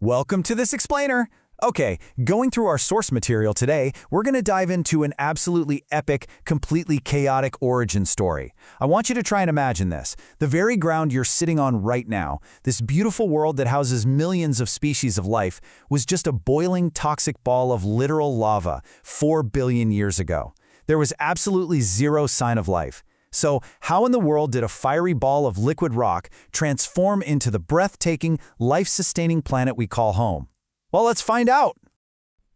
Welcome to this explainer. Okay, going through our source material today, we're going to dive into an absolutely epic, completely chaotic origin story. I want you to try and imagine this. The very ground you're sitting on right now, this beautiful world that houses millions of species of life, was just a boiling, toxic ball of literal lava 4 billion years ago. There was absolutely zero sign of life. So, how in the world did a fiery ball of liquid rock transform into the breathtaking, life-sustaining planet we call home? Well, let's find out.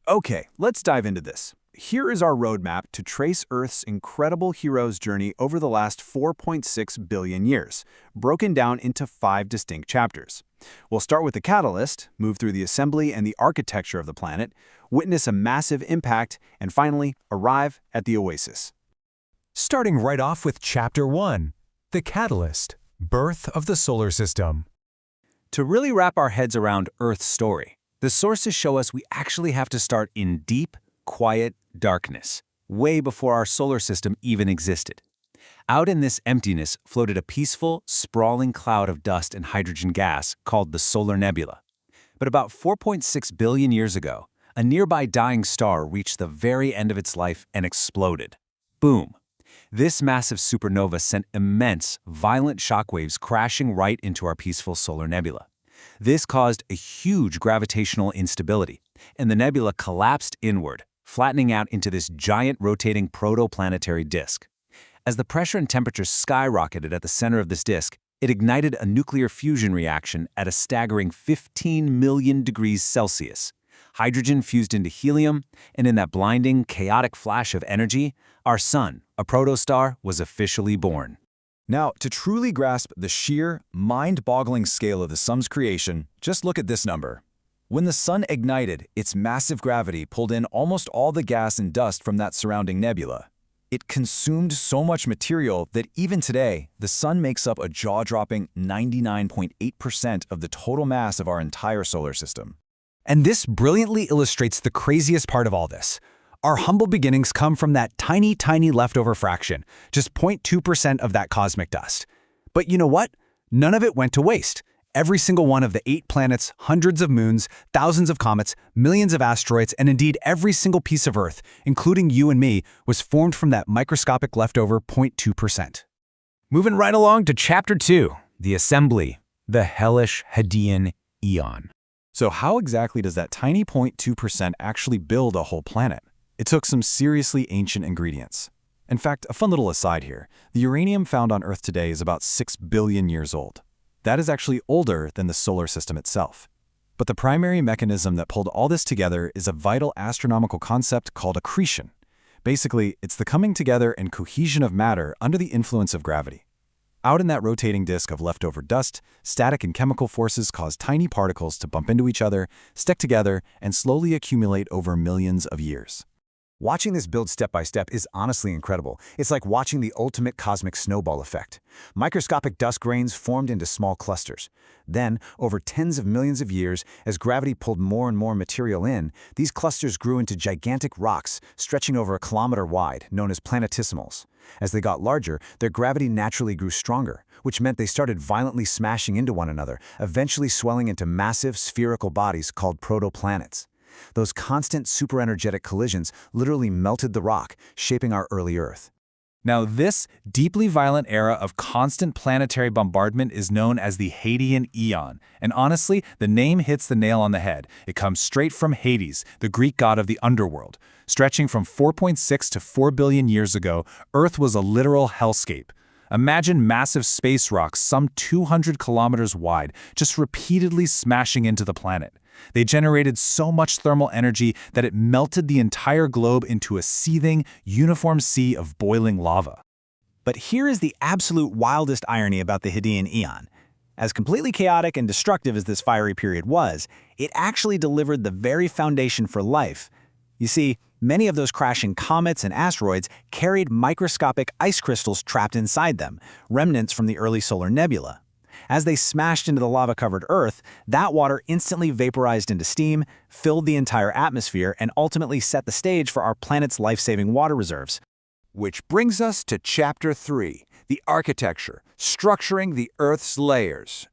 Okay, let's dive into this. Here is our roadmap to trace Earth's incredible hero's journey over the last 4.6 billion years, broken down into 5 distinct chapters. We'll start with the catalyst, move through the assembly and the architecture of the planet, witness a massive impact, and finally, arrive at the oasis. Starting right off with Chapter 1, The Catalyst, Birth of the Solar System. To really wrap our heads around Earth's story, the sources show us we actually have to start in deep, quiet darkness, way before our solar system even existed. Out in this emptiness floated a peaceful, sprawling cloud of dust and hydrogen gas called the solar nebula. But about 4.6 billion years ago, a nearby dying star reached the very end of its life and exploded. Boom! This massive supernova sent immense, violent shockwaves crashing right into our peaceful solar nebula. This caused a huge gravitational instability, and the nebula collapsed inward, flattening out into this giant rotating protoplanetary disk. As the pressure and temperature skyrocketed at the center of this disk, it ignited a nuclear fusion reaction at a staggering 15 million degrees Celsius. Hydrogen fused into helium, and in that blinding, chaotic flash of energy, our sun, a protostar, was officially born. Now, to truly grasp the sheer, mind-boggling scale of the sun's creation, just look at this number. When the sun ignited, its massive gravity pulled in almost all the gas and dust from that surrounding nebula. It consumed so much material that even today, the sun makes up a jaw-dropping 99.8% of the total mass of our entire solar system. And this brilliantly illustrates the craziest part of all this. Our humble beginnings come from that tiny, tiny leftover fraction, just 0.2% of that cosmic dust. But you know what? None of it went to waste. Every single one of the 8 planets, hundreds of moons, thousands of comets, millions of asteroids, and indeed every single piece of Earth, including you and me, was formed from that microscopic leftover 0.2%. Moving right along to Chapter 2, The Assembly, the hellish Hadean Eon. So how exactly does that tiny 0.2% actually build a whole planet? It took some seriously ancient ingredients. In fact, a fun little aside here, the uranium found on Earth today is about 6 billion years old. That is actually older than the solar system itself. But the primary mechanism that pulled all this together is a vital astronomical concept called accretion. Basically, it's the coming together and cohesion of matter under the influence of gravity. Out in that rotating disk of leftover dust, static and chemical forces cause tiny particles to bump into each other, stick together, and slowly accumulate over millions of years. Watching this build step by step is honestly incredible. It's like watching the ultimate cosmic snowball effect. Microscopic dust grains formed into small clusters. Then, over tens of millions of years, as gravity pulled more and more material in, these clusters grew into gigantic rocks stretching over a kilometer wide, known as planetesimals. As they got larger, their gravity naturally grew stronger, which meant they started violently smashing into one another, eventually swelling into massive spherical bodies called protoplanets. Those constant superenergetic collisions literally melted the rock, shaping our early Earth. Now, this deeply violent era of constant planetary bombardment is known as the Hadean Eon. And honestly, the name hits the nail on the head. It comes straight from Hades, the Greek god of the underworld. Stretching from 4.6 to 4 billion years ago, Earth was a literal hellscape. Imagine massive space rocks some 200 kilometers wide, just repeatedly smashing into the planet. They generated so much thermal energy that it melted the entire globe into a seething, uniform sea of boiling lava. But here is the absolute wildest irony about the Hadean Eon. As completely chaotic and destructive as this fiery period was, it actually delivered the very foundation for life. You see, many of those crashing comets and asteroids carried microscopic ice crystals trapped inside them, remnants from the early solar nebula. As they smashed into the lava-covered Earth, that water instantly vaporized into steam, filled the entire atmosphere, and ultimately set the stage for our planet's life-saving water reserves. Which brings us to Chapter 3, the architecture, structuring the Earth's layers.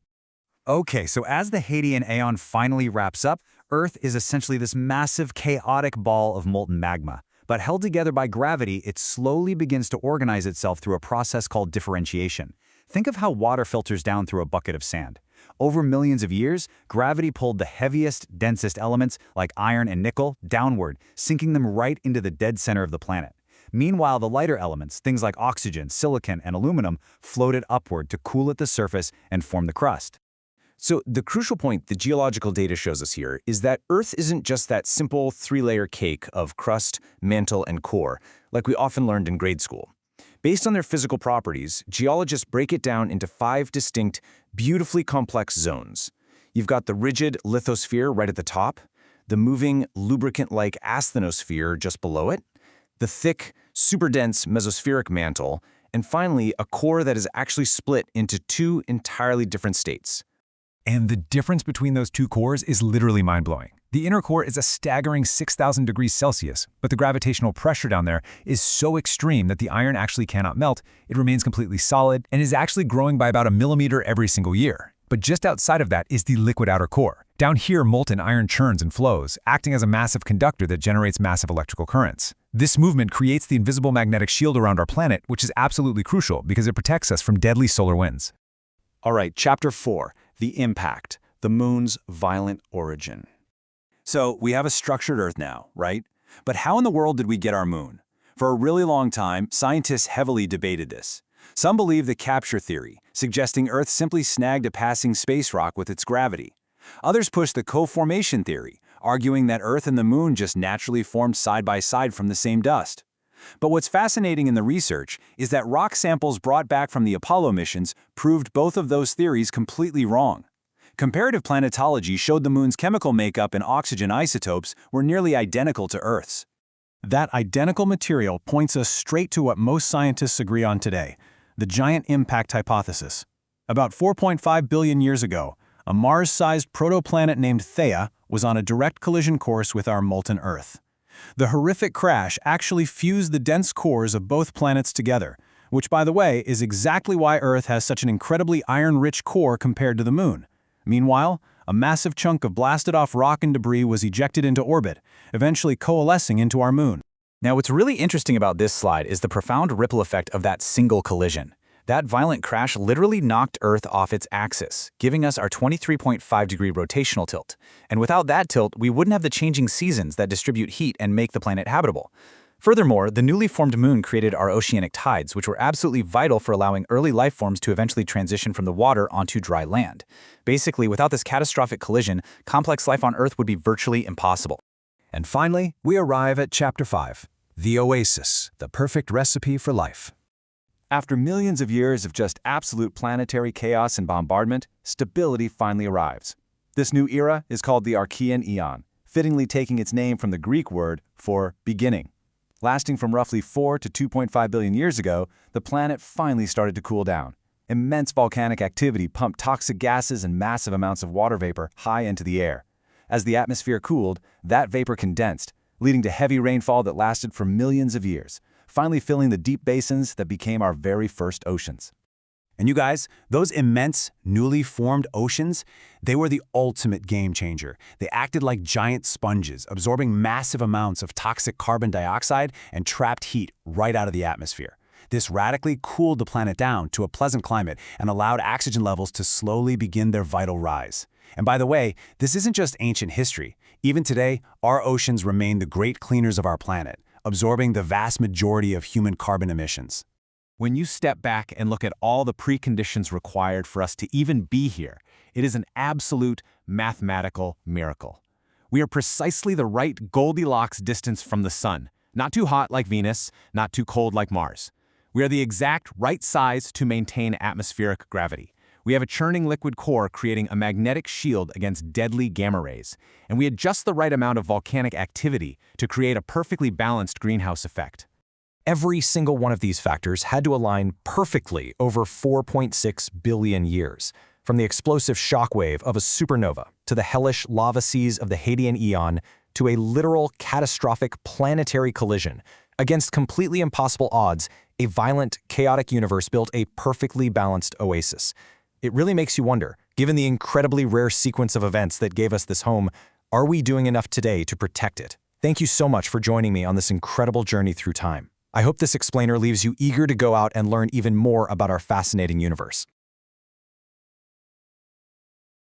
Okay, so as the Hadean Aeon finally wraps up, Earth is essentially this massive, chaotic ball of molten magma. But held together by gravity, it slowly begins to organize itself through a process called differentiation. Think of how water filters down through a bucket of sand. Over millions of years, gravity pulled the heaviest, densest elements, like iron and nickel, downward, sinking them right into the dead center of the planet. Meanwhile, the lighter elements, things like oxygen, silicon, and aluminum, floated upward to cool at the surface and form the crust. So the crucial point the geological data shows us here is that Earth isn't just that simple three-layer cake of crust, mantle, and core, like we often learned in grade school. Based on their physical properties, geologists break it down into 5 distinct, beautifully complex zones. You've got the rigid lithosphere right at the top, the moving, lubricant-like asthenosphere just below it, the thick, super dense mesospheric mantle, and finally a core that is actually split into 2 entirely different states. And the difference between those two cores is literally mind-blowing. The inner core is a staggering 6,000 degrees Celsius, but the gravitational pressure down there is so extreme that the iron actually cannot melt. It remains completely solid and is actually growing by about a millimeter every single year. But just outside of that is the liquid outer core. Down here, molten iron churns and flows, acting as a massive conductor that generates massive electrical currents. This movement creates the invisible magnetic shield around our planet, which is absolutely crucial because it protects us from deadly solar winds. All right, Chapter 4, The Impact, the Moon's Violent Origin. So we have a structured Earth now, right? But how in the world did we get our moon? For a really long time, scientists heavily debated this. Some believe the capture theory, suggesting Earth simply snagged a passing space rock with its gravity. Others push the co-formation theory, arguing that Earth and the moon just naturally formed side by side from the same dust. But what's fascinating in the research is that rock samples brought back from the Apollo missions proved both of those theories completely wrong. Comparative planetology showed the moon's chemical makeup and oxygen isotopes were nearly identical to Earth's. That identical material points us straight to what most scientists agree on today, the giant impact hypothesis. About 4.5 billion years ago, a Mars-sized protoplanet named Theia was on a direct collision course with our molten Earth. The horrific crash actually fused the dense cores of both planets together, which, by the way, is exactly why Earth has such an incredibly iron-rich core compared to the Moon. Meanwhile, a massive chunk of blasted-off rock and debris was ejected into orbit, eventually coalescing into our Moon. Now, what's really interesting about this slide is the profound ripple effect of that single collision. That violent crash literally knocked Earth off its axis, giving us our 23.5-degree rotational tilt. And without that tilt, we wouldn't have the changing seasons that distribute heat and make the planet habitable. Furthermore, the newly formed moon created our oceanic tides, which were absolutely vital for allowing early life forms to eventually transition from the water onto dry land. Basically, without this catastrophic collision, complex life on Earth would be virtually impossible. And finally, we arrive at Chapter 5, The Oasis, the perfect recipe for life. After millions of years of just absolute planetary chaos and bombardment, stability finally arrives. This new era is called the Archean Eon, fittingly taking its name from the Greek word for beginning. Lasting from roughly 4 to 2.5 billion years ago, the planet finally started to cool down. Immense volcanic activity pumped toxic gases and massive amounts of water vapor high into the air. As the atmosphere cooled, that vapor condensed, leading to heavy rainfall that lasted for millions of years, finally filling the deep basins that became our very first oceans. And you guys, those immense, newly formed oceans, they were the ultimate game changer. They acted like giant sponges, absorbing massive amounts of toxic carbon dioxide and trapped heat right out of the atmosphere. This radically cooled the planet down to a pleasant climate and allowed oxygen levels to slowly begin their vital rise. And by the way, this isn't just ancient history. Even today, our oceans remain the great cleaners of our planet, absorbing the vast majority of human carbon emissions. When you step back and look at all the preconditions required for us to even be here, it is an absolute mathematical miracle. We are precisely the right Goldilocks distance from the sun, not too hot like Venus, not too cold like Mars. We are the exact right size to maintain atmospheric gravity. We have a churning liquid core creating a magnetic shield against deadly gamma rays, and we had just the right amount of volcanic activity to create a perfectly balanced greenhouse effect. Every single one of these factors had to align perfectly over 4.6 billion years, from the explosive shockwave of a supernova to the hellish lava seas of the Hadean Eon to a literal catastrophic planetary collision. Against completely impossible odds, a violent, chaotic universe built a perfectly balanced oasis. It really makes you wonder, Given the incredibly rare sequence of events that gave us this home, are we doing enough today to protect it? Thank you so much for joining me on this incredible journey through time. I hope this explainer leaves you eager to go out and learn even more about our fascinating universe.